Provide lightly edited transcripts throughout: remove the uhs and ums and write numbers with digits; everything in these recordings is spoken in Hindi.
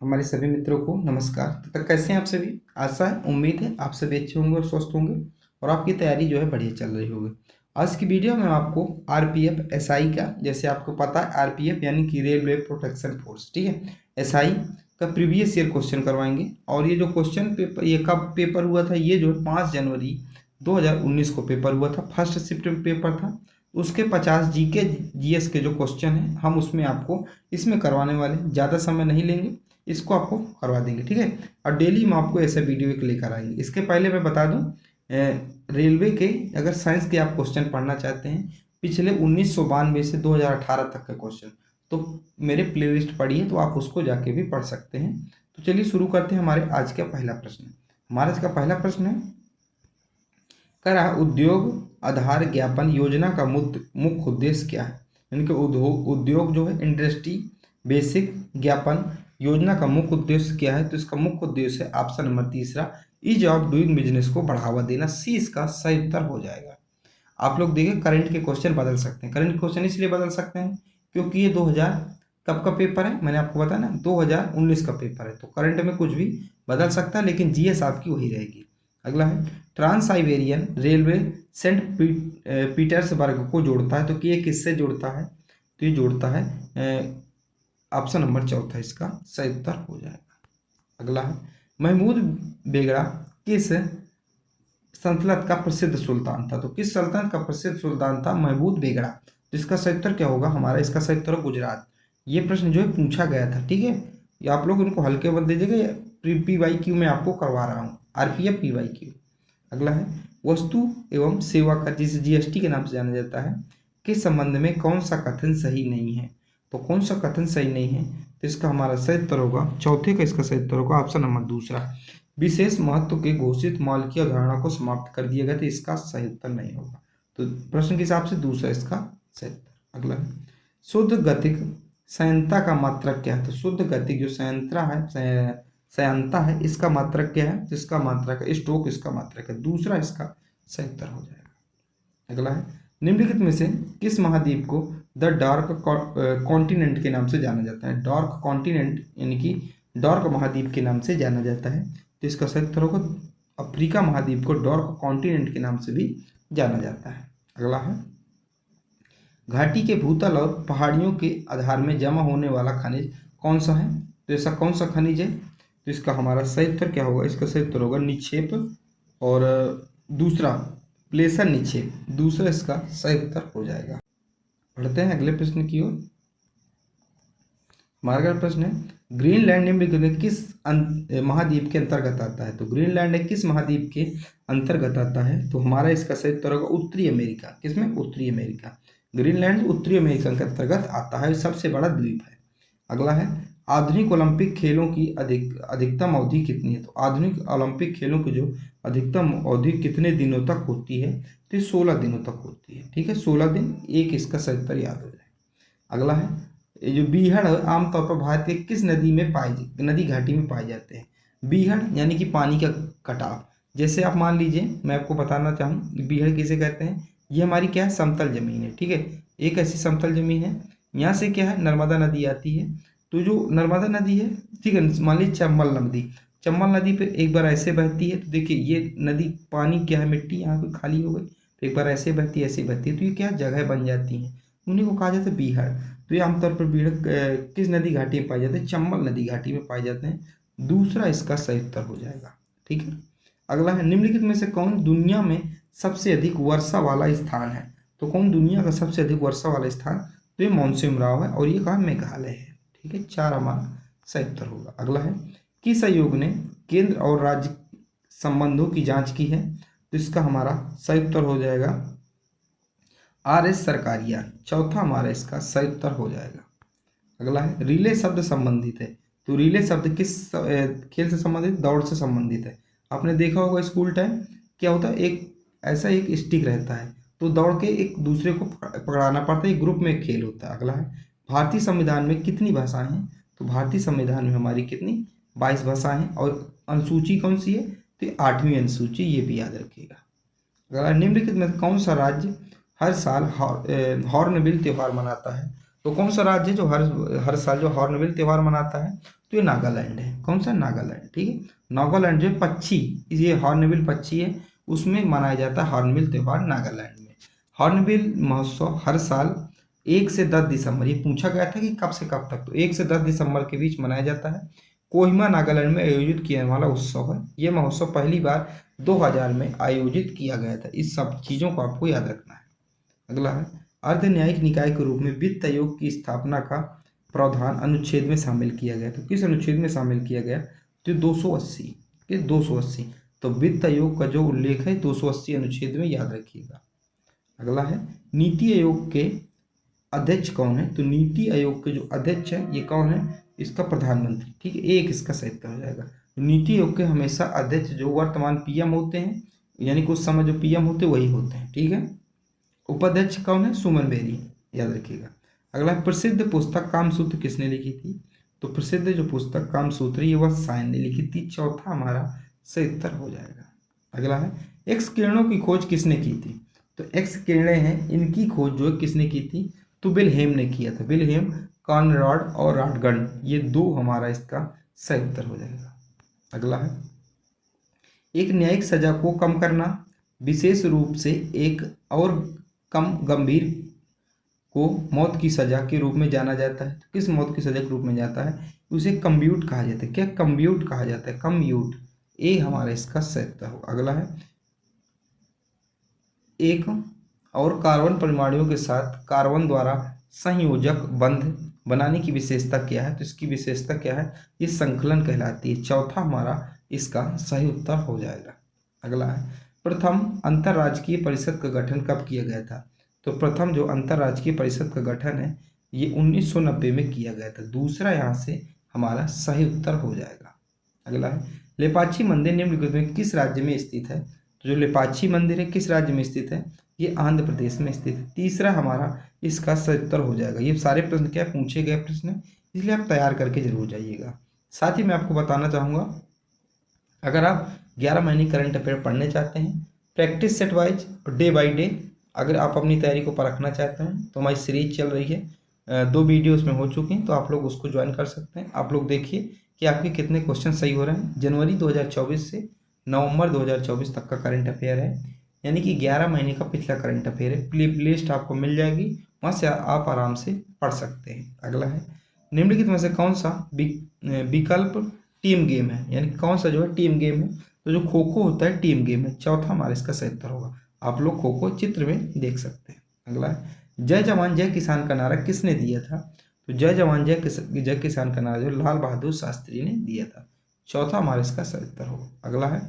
हमारे सभी मित्रों को नमस्कार। तो कैसे हैं आप सभी? आशा है, उम्मीद है आप सभी अच्छे होंगे और स्वस्थ होंगे और आपकी तैयारी जो है बढ़िया चल रही होगी। आज की वीडियो में आपको आरपीएफ एसआई का, जैसे आपको पता है आरपीएफ यानी कि रेलवे प्रोटेक्शन फोर्स, ठीक है, एसआई का प्रीवियस ईयर क्वेश्चन करवाएंगे। और ये जो क्वेश्चन पेपर, ये कब पेपर हुआ था? ये जो 5 जनवरी 2019 को पेपर हुआ था, फर्स्ट शिफ्ट पेपर था। उसके 50 जीके जीएस के जो क्वेश्चन हैं हम उसमें आपको इसमें करवाने वाले हैं। ज़्यादा समय नहीं लेंगे, इसको आपको करवा देंगे, ठीक है। और डेली हम आपको ऐसे वीडियो एक लेकर आएंगे। इसके पहले मैं बता दूं, रेलवे के अगर साइंस के आप क्वेश्चन पढ़ना चाहते हैं पिछले 1992 से 2018 तक का क्वेश्चन, तो मेरे प्लेलिस्ट पढ़िए, तो आप उसको जाके भी पढ़ सकते हैं। तो चलिए शुरू करते हैं हमारे आज का पहला प्रश्न। हमारा आज का पहला प्रश्न है, करा उद्योग आधार ज्ञापन योजना का मुख्य उद्देश्य क्या है? यानी कि उद्योग जो है, इंडस्ट्री बेसिक ज्ञापन योजना का मुख्य उद्देश्य क्या है? तो इसका मुख्य उद्देश्य है ऑप्शन नंबर तीसरा, ईज ऑफ डूइंग बिजनेस को बढ़ावा देना। सी इसका सही उत्तर हो जाएगा। आप लोग देखिए, करंट के क्वेश्चन बदल सकते हैं। करंट क्वेश्चन इसलिए बदल सकते हैं क्योंकि ये 2000 कब का पेपर है, मैंने आपको बताया ना, 2019 का पेपर है। तो करंट में कुछ भी बदल सकता है, लेकिन जीएस आपकी वही रहेगी। अगला है, trans Siberian railway Saint Petersburg को जोड़ता है। तो कि ये किससे जोड़ता है? तो ये जोड़ता है, ऑप्शन नंबर चौथा इसका सही उत्तर हो जाएगा। अगला है, महमूद बेगड़ा किस सल्तनत का प्रसिद्ध सुल्तान था? तो किस सल्तनत का प्रसिद्ध सुल्तान था महमूद बेगड़ा? जिसका सही उत्तर क्या होगा हमारा? इसका सही उत्तर गुजरात। ये प्रश्न जो है पूछा गया था, ठीक है। ये आप लोग इनको हल्के मत दीजिएगा, PYQ में आपको करवा रहा हूँ, आरपीएफ PYQ। अगला है, वस्तु एवं सेवा कर, जिसे जीएसटी के नाम से जाना जाता है, के संबंध में कौन सा कथन सही नहीं है? तो कौन सा कथन सही नहीं है? तो इसका हमारा सही उत्तर होगा, चौथे का इसका सही उत्तर होगा ऑप्शन नंबर दूसरा, विशेष महत्व के घोषित माल की अवधारणा को समाप्त कर दिया गया। तो इसका सही उत्तर नहीं होगा। तो प्रश्न के हिसाब से दूसरा इसका सही उत्तर। अगला है, शुद्ध गतिक संयंता का मात्रक क्या है? तो शुद्ध गतिक जो संयंत्रा है, संयंता है, इसका मात्रक क्या है? तो इसका मात्रक है स्ट्रोक, इसका मात्रक है दूसरा, इसका सही उत्तर हो जाएगा। अगला है, निम्नलिखित में से किस महाद्वीप को द डार्क कॉन्टिनेंट के नाम से जाना जाता है? डार्क कॉन्टिनेंट यानी कि डार्क महाद्वीप के नाम से जाना जाता है। तो इसका सही उत्तर होगा, अफ्रीका महाद्वीप को डार्क कॉन्टिनेंट के नाम से भी जाना जाता है। अगला है, घाटी के भूतल और पहाड़ियों के आधार में जमा होने वाला खनिज कौन सा है? तो ऐसा कौन सा खनिज है? तो इसका हमारा सही उत्तर क्या होगा? इसका सही उत्तर होगा निक्षेप, और दूसरा प्लेसर निक्षेप, दूसरा इसका सही उत्तर हो जाएगा। पढ़ते हैं अगले प्रश्न की ओर। हमारा अगला प्रश्न है, ग्रीनलैंड निम्नलिखित में किस महाद्वीप के अंतर्गत आता है? तो ग्रीनलैंड किस महाद्वीप के अंतर्गत आता है? तो हमारा इसका सही उत्तर होगा उत्तरी अमेरिका। किसमें? उत्तरी अमेरिका। ग्रीनलैंड उत्तरी अमेरिका के अंतर्गत आता है, सबसे बड़ा द्वीप है। अगला है, आधुनिक ओलंपिक खेलों की अधिकतम अवधि कितनी है? तो आधुनिक ओलंपिक खेलों की जो अधिकतम अवधि कितने दिनों तक होती है? तो 16 दिनों तक होती है, ठीक है, 16 दिन। एक इसका सही उत्तर याद हो जाए। अगला है, ये जो बीहड़ आमतौर पर भारत के किस नदी में नदी घाटी में पाए जाते हैं? बीहड़ यानी कि पानी का कटाव। जैसे आप मान लीजिए, मैं आपको बताना चाहूँ बीहड़ किसे कहते हैं। ये हमारी क्या है? समतल जमीन है, ठीक है। एक ऐसी समतल जमीन है, यहाँ से क्या है, नर्मदा नदी आती है। तो जो नर्मदा नदी है, ठीक है, मान लीजिए चंबल नदी, चंबल नदी फिर एक बार ऐसे बहती है। तो देखिए ये नदी, पानी क्या है, मिट्टी यहाँ पे खाली हो गई, फिर एक बार ऐसे बहती है, ऐसे बहती है, तो ये क्या जगह बन जाती है, उन्हीं को कहा जाता है बीहड़। तो ये आमतौर पर बीहड़ किस नदी घाटी में पाए जाते हैं? चंबल नदी घाटी में पाए जाते हैं। दूसरा इसका सही उत्तर हो जाएगा, ठीक है। अगला है, निम्नलिखित में से कौन दुनिया में सबसे अधिक वर्षा वाला स्थान है? तो कौन दुनिया का सबसे अधिक वर्षा वाला स्थान? तो ये मानसून राव है, और ये कहा मेघालय है, ठीक है। 4 हमारा सही उत्तर होगा। अगला है, किस आयोग ने केंद्र और राज्य संबंधों की जांच की है? तो इसका हमारा सही उत्तर हो जाएगा RS सरकारिया। चौथा हमारा इसका सही उत्तर हो जाएगा। अगला है, रिले शब्द संबंधित है। तो रिले शब्द किस खेल से संबंधित? दौड़ से संबंधित है। आपने देखा होगा स्कूल टाइम क्या होता है, एक ऐसा एक स्टिक रहता है, तो दौड़ के एक दूसरे को पकड़ाना पड़ता है, एक ग्रुप में एक खेल होता है। अगला है, भारतीय संविधान में कितनी भाषाएं हैं? तो भारतीय संविधान में हमारी कितनी? 22 भाषाएं हैं। और अनुसूची कौन सी है? तो 8वीं अनुसूची, ये भी याद रखिएगा। अगला, निम्नलिखित में कौन सा राज्य हर साल हॉर्नबिल त्यौहार मनाता है? तो कौन सा राज्य है जो हर साल जो हॉर्नबिल त्यौहार मनाता है? तो ये नागालैंड है। कौन सा? नागालैंड। ठीक है, नागालैंड जो पक्षी, ये हॉर्नबिल पक्षी है, उसमें मनाया जाता है हॉर्नबिल त्यौहार नागालैंड में। हॉर्नबिल महोत्सव हर साल 1 से 10 दिसंबर, ये पूछा गया था कि कब से कब तक, तो 1 से 10 दिसंबर के बीच मनाया जाता है। कोहिमा नागालैंड में आयोजित किया वाला उत्सव है। ये महोत्सव पहली बार 2000 में आयोजित किया गया था। इस सब चीज़ों को आपको याद रखना है। अगला है, अर्ध न्यायिक निकाय के रूप में वित्त आयोग की स्थापना का प्रावधान अनुच्छेद में शामिल किया गया। तो किस अनुच्छेद में शामिल किया गया? तो 280 के 280। तो वित्त आयोग का जो उल्लेख है 280 अनुच्छेद में, याद रखिएगा। अगला है, नीति आयोग के अध्यक्ष कौन है? तो नीति आयोग के जो अध्यक्ष है ये कौन है? इसका प्रधानमंत्री। ठीक है, एक इसका सही उत्तर हो जाएगा। नीति आयोग के हमेशा अध्यक्ष जो वर्तमान पीएम होते हैं, यानी कुछ समय जो पीएम होते हैं वही होते हैं। ठीक है, उपाध्यक्ष कौन है? सुमन बेरी, याद रखिएगा। अगला, प्रसिद्ध पुस्तक कामसूत्र किसने लिखी थी? तो प्रसिद्ध जो पुस्तक कामसूत्र ये वत्सायन ने लिखी थी। चौथा हमारा सही उत्तर हो जाएगा। अगला है, एक्स किरणों की खोज किसने की थी? तो एक्स किरणें हैं, इनकी खोज जो है किसने की थी? तो विल्हेम ने किया था। विल्हेम कॉनराड और रॉटगन, ये दो हमारा इसका सही उत्तर हो जाएगा। अगला है, एक न्यायिक सजा को कम करना, विशेष रूप से एक और कम गंभीर को मौत की सजा के रूप में जाना जाता है। तो किस मौत की सजा के रूप में जाता है? उसे कम्यूट कहा जाता है। क्या? कम्यूट कहा जाता है, कम्यूट। ए हमारा इसका सही उत्तर हो। अगला है, एक और कार्बन परमाणुओं के साथ कार्बन द्वारा संयोजक बंध बनाने की विशेषता क्या है? तो इसकी विशेषता क्या है? ये संकलन कहलाती है। चौथा हमारा इसका सही उत्तर हो जाएगा। अगला है, प्रथम अंतर्राजकीय परिषद का गठन कब किया गया था? तो प्रथम जो अंतर्राजकीय परिषद का गठन है ये 1990 में किया गया था। दूसरा यहाँ से हमारा सही उत्तर हो जाएगा। अगला है, लेपाक्षी मंदिर निम्नलिखित में किस राज्य में स्थित है? तो जो लेपाक्षी मंदिर है किस राज्य में स्थित है? ये आंध्र प्रदेश में स्थित है। तीसरा हमारा इसका सही उत्तर हो जाएगा। ये सारे प्रश्न क्या पूछे गए प्रश्न है, इसलिए आप तैयार करके जरूर जाइएगा। साथ ही मैं आपको बताना चाहूँगा, अगर आप 11 महीने करंट अफेयर पढ़ने चाहते हैं practice set wise day by day, अगर आप अपनी तैयारी को परखना चाहते हैं तो हमारी सीरीज चल रही है, 2 वीडियो उसमें हो चुकी हैं, तो आप लोग उसको ज्वाइन कर सकते हैं। आप लोग देखिए कि आपके कितने क्वेश्चन सही हो रहे हैं। जनवरी 2024 से नवंबर 2024 तक का करंट अफेयर है, यानी कि 11 महीने का पिछला करंट अफेयर है। प्ले लिस्ट आपको मिल जाएगी, वहाँ से आप आराम से पढ़ सकते हैं। अगला है, निम्नलिखित में से कौन सा विकल्प टीम गेम है, यानी कौन सा जो है टीम गेम है? तो जो खो खो होता है टीम गेम है। चौथा हमारा इसका सही उत्तर होगा। आप लोग खो खो चित्र में देख सकते हैं। अगला है, जय जवान जय किसान का नारा किसने दिया था? तो जय जवान जय किसान का नारा जो लाल बहादुर शास्त्री ने दिया था। चौथा हमारा इसका सही उत्तर होगा। अगला है,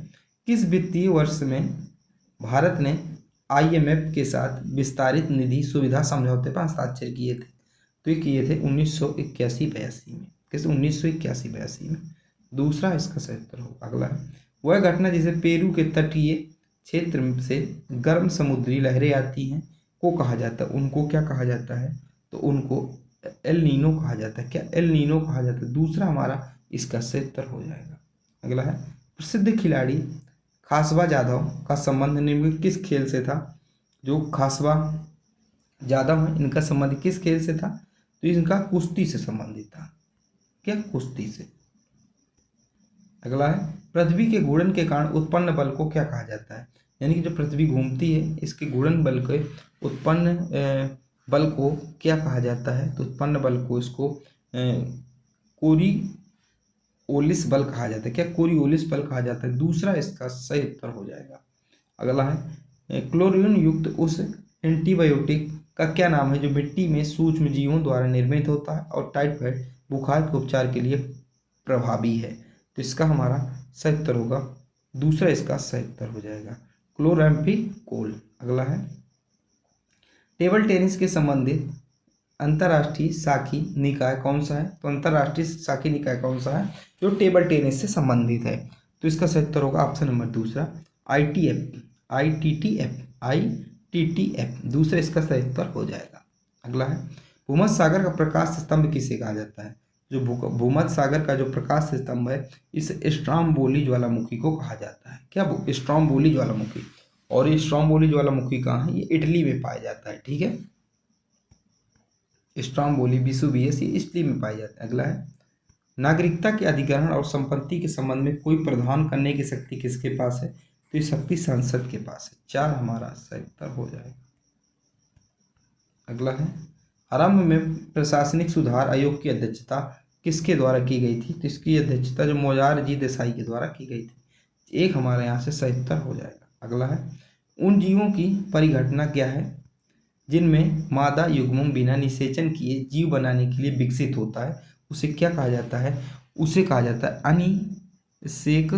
किस वित्तीय वर्ष में भारत ने IMF के साथ विस्तारित निधि सुविधा समझौते पर हस्ताक्षर किए थे? तो ये किए थे 1981-82 में। किस? 1981-82 में। दूसरा इसका सही उत्तर होगा। अगला है, वह घटना जिसे पेरू के तटीय क्षेत्र से गर्म समुद्री लहरें आती हैं को कहा जाता है, उनको क्या कहा जाता है? तो उनको एल नीनो कहा जाता है। क्या? एल नीनो कहा जाता है। दूसरा हमारा इसका सही उत्तर हो जाएगा। अगला है, प्रसिद्ध खिलाड़ी खासबा जाधव का संबंध निम्न किस खेल से था? जो खासबा जाधव है इनका संबंध किस खेल से था? तो इनका कुश्ती से संबंधित था। क्या? कुश्ती से। अगला है, पृथ्वी के घूर्णन के कारण उत्पन्न बल को क्या कहा जाता है? यानी कि जो पृथ्वी घूमती है इसके घूर्णन बल के उत्पन्न बल को क्या कहा जाता है? तो उत्पन्न बल को इसको कोरियोलिस बल कहा जाता है। क्या? कोरियोलिस बल कहा जाता है। दूसरा इसका सही उत्तर हो जाएगा। अगला है, क्लोरीन युक्त उस एंटीबायोटिक का क्या नाम है जो मिट्टी में सूक्ष्म जीवों द्वारा निर्मित होता है और टाइफाइड बुखार के उपचार के लिए प्रभावी है? तो इसका हमारा सही उत्तर होगा। दूसरा इसका सही उत्तर हो जाएगा, क्लोराम्फिकोल। अगला है, टेबल टेनिस के संबंधित अंतर्राष्ट्रीय शाखी निकाय कौन सा है? तो अंतर्राष्ट्रीय शाखी निकाय कौन सा है जो टेबल टेनिस से संबंधित है? तो इसका सही उत्तर होगा ऑप्शन नंबर दूसरा, ITTF। दूसरा इसका सही उत्तर हो जाएगा। अगला है, भूमध्य सागर का प्रकाश स्तंभ किसे कहा जाता है? जो भूमध्य सागर का जो प्रकाश स्तंभ है इस स्ट्रोम्बोली ज्वालामुखी को कहा जाता है। क्या? स्ट्रोम्बोली ज्वालामुखी। और ये स्ट्रोम्बोली ज्वालामुखी कहाँ है? ये इटली में पाया जाता है। ठीक है, स्ट्रोम्बोली, विसुवियस, ये इटली में पाए जाते हैं। अगला है नागरिकता के अधिग्रहण और संपत्ति के संबंध में कोई प्रावधान करने की शक्ति किसके पास है? तो ये शक्ति संसद के पास है। 4 हमारा सही उत्तर हो जाएगा। अगला है आरंभ में प्रशासनिक सुधार आयोग की अध्यक्षता किसके द्वारा की गई थी? तो इसकी अध्यक्षता जो मोरारजी देसाई के द्वारा की गई थी। 1 हमारे यहाँ से सही उत्तर हो जाएगा। अगला है उन जीवों की परिघटना क्या है जिनमें मादा युग्मों बिना निषेचन किए जीव बनाने के लिए विकसित होता है? उसे क्या कहा जाता है? उसे कहा जाता है अनिषेक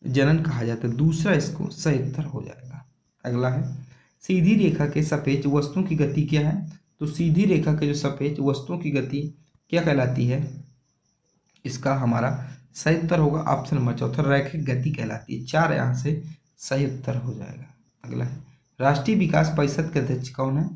जनन कहा जाता है। दूसरा इसको सही उत्तर हो जाएगा। अगला है सीधी रेखा के सापेक्ष वस्तुओं की गति क्या है? तो सीधी रेखा के जो सापेक्ष वस्तुओं की गति क्या कहलाती है? इसका हमारा सही उत्तर होगा ऑप्शन नंबर चौथा, रैखिक गति कहलाती है। 4 यहाँ से सही उत्तर हो जाएगा। अगला है राष्ट्रीय विकास परिषद के अध्यक्ष कौन है?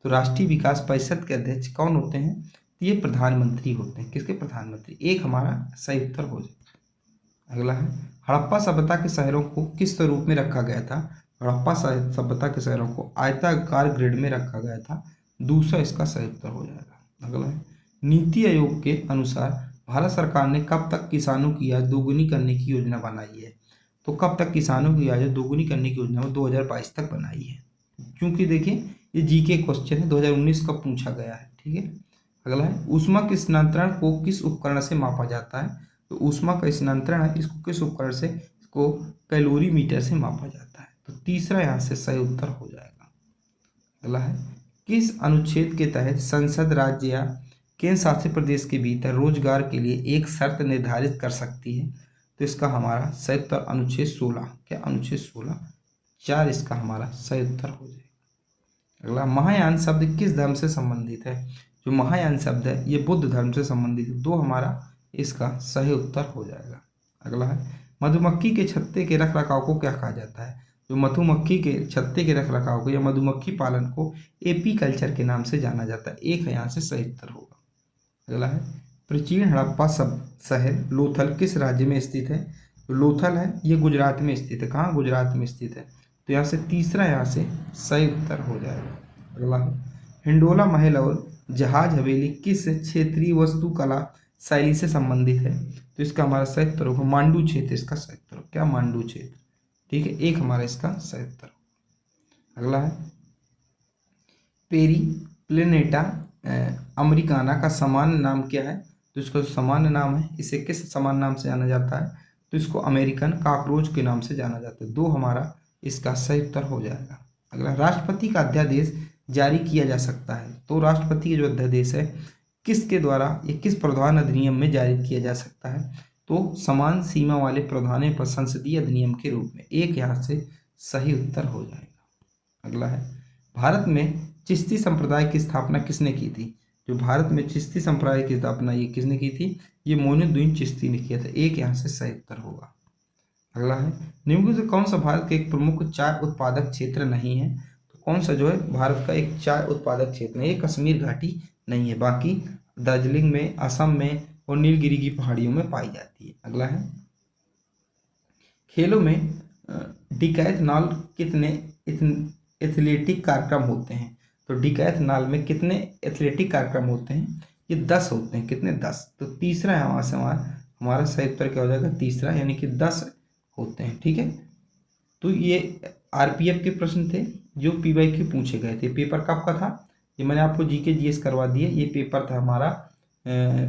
तो राष्ट्रीय विकास परिषद के अध्यक्ष कौन होते हैं? तो ये प्रधानमंत्री होते हैं। किसके? प्रधानमंत्री। 1 हमारा सही उत्तर हो जाएगा। अगला है हड़प्पा सभ्यता के शहरों को किस स्वरूप में रखा गया था? हड़प्पा सभ्यता के शहरों को आयताकार ग्रिड में रखा गया था। दूसरा इसका सही उत्तर हो जाएगा। अगला है नीति आयोग के अनुसार भारत सरकार ने कब तक किसानों की आय दोगुनी करने की योजना बनाई है? तो कब तक किसानों की आय दोगुनी करने की योजना 2022 तक बनाई है। क्योंकि देखिए ये जीके क्वेश्चन है, 2019 का पूछा गया है। ठीक है। अगला है ऊष्मा के स्थानांतरण को किस उपकरण से मापा जाता है? तो ऊष्मा का स्थानांतरण है इसको किस उपकरण से? इसको कैलोरीमीटर से मापा जाता है। तो तीसरा यहाँ से सही उत्तर हो जाएगा। अगला है किस अनुच्छेद के तहत संसद राज्य या केंद्र शासित प्रदेश के भीतर रोजगार के लिए एक शर्त निर्धारित कर सकती है? तो इसका हमारा सही उत्तर अनुच्छेद 16। क्या? अनुच्छेद 16। 4 इसका हमारा सही उत्तर हो जाएगा। अगला महायान शब्द किस धर्म से संबंधित है? जो महायान शब्द है ये बुद्ध धर्म से संबंधित है। 2 हमारा इसका सही उत्तर हो जाएगा। अगला है मधुमक्खी के छत्ते के रख रखाव को क्या कहा जाता है? जो मधुमक्खी के छत्ते के रख रखाव को या मधुमक्खी पालन को एपी कल्चर के नाम से जाना जाता है। 1 यहाँ से सही उत्तर होगा। अगला है प्राचीन हड़प्पा शहर लोथल किस राज्य में स्थित है? तो लोथल है ये गुजरात में स्थित है। कहाँ? गुजरात में स्थित है। तो यहाँ से तीसरा यहाँ से सही उत्तर हो जाएगा। अगला है हिंडोला महल और जहाज हवेली किस क्षेत्रीय वास्तुकला शैली से संबंधित है? तो इसका हमारा सही उत्तर होगा मांडू क्षेत्र। इसका सही उत्तर होगा। क्या? मांडू क्षेत्र। ठीक है। 1 हमारा इसका सही उत्तर। अगला है पेरी प्लेनेटा अमेरिकाना का सामान्य नाम क्या है? तो इसका जो सामान्य नाम है इसे किस सामान्य नाम से जाना जाता है? तो इसको अमेरिकन कॉकरोच के नाम से जाना जाता है। 2 हमारा इसका सही उत्तर हो जाएगा। अगला राष्ट्रपति का अध्यादेश जारी किया जा सकता है। तो राष्ट्रपति के जो अध्यादेश है किसके द्वारा या किस प्रावधान अधिनियम में जारी किया जा सकता है? तो समान सीमा वाले प्रावधानों पर संसदीय अधिनियम के रूप में। 1 यहाँ से सही उत्तर हो जाएगा। अगला है भारत में चिश्ती संप्रदाय की स्थापना किसने की थी? जो भारत में चिश्ती संप्रदाय की स्थापना ये किसने की थी? ये मोइनुद्दीन चिश्ती ने किया था। 1 यहाँ से सही उत्तर होगा। अगला है निम्न से कौन सा भारत का एक प्रमुख चाय उत्पादक क्षेत्र नहीं है? तो कौन सा जो है भारत का एक चाय उत्पादक क्षेत्र नहीं है? कश्मीर घाटी नहीं है, बाकी दार्जिलिंग में, असम में और नीलगिरी की पहाड़ियों में पाई जाती है। अगला है खेलों में डिकैथलॉन कितने एथलेटिक कार्यक्रम होते हैं? तो डिकैथलॉन में कितने एथलेटिक कार्यक्रम होते हैं? ये 10 होते हैं। कितने? 10। तो तीसरा है वहाँ से हमारा सही उत्तर क्या हो जाएगा? तीसरा, यानी कि 10 होते हैं। ठीक है। तो ये आरपीएफ के प्रश्न थे जो पीवाईक्यू पूछे गए थे। पेपर कब का था? ये मैंने आपको जीके जीएस करवा दिए। ये पेपर था हमारा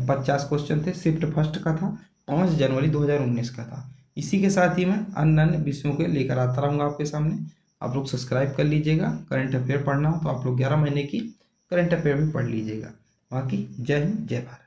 50 क्वेश्चन थे। शिफ्ट फर्स्ट का था, 5 जनवरी 2019 का था। इसी के साथ ही मैं अन्य विषयों के लेकर आता रहूँगा आपके सामने। आप लोग सब्सक्राइब कर लीजिएगा। करंट अफेयर पढ़ना हो तो आप लोग 11 महीने की करंट अफेयर भी पढ़ लीजिएगा। बाकी जय हिंद, जय भारत।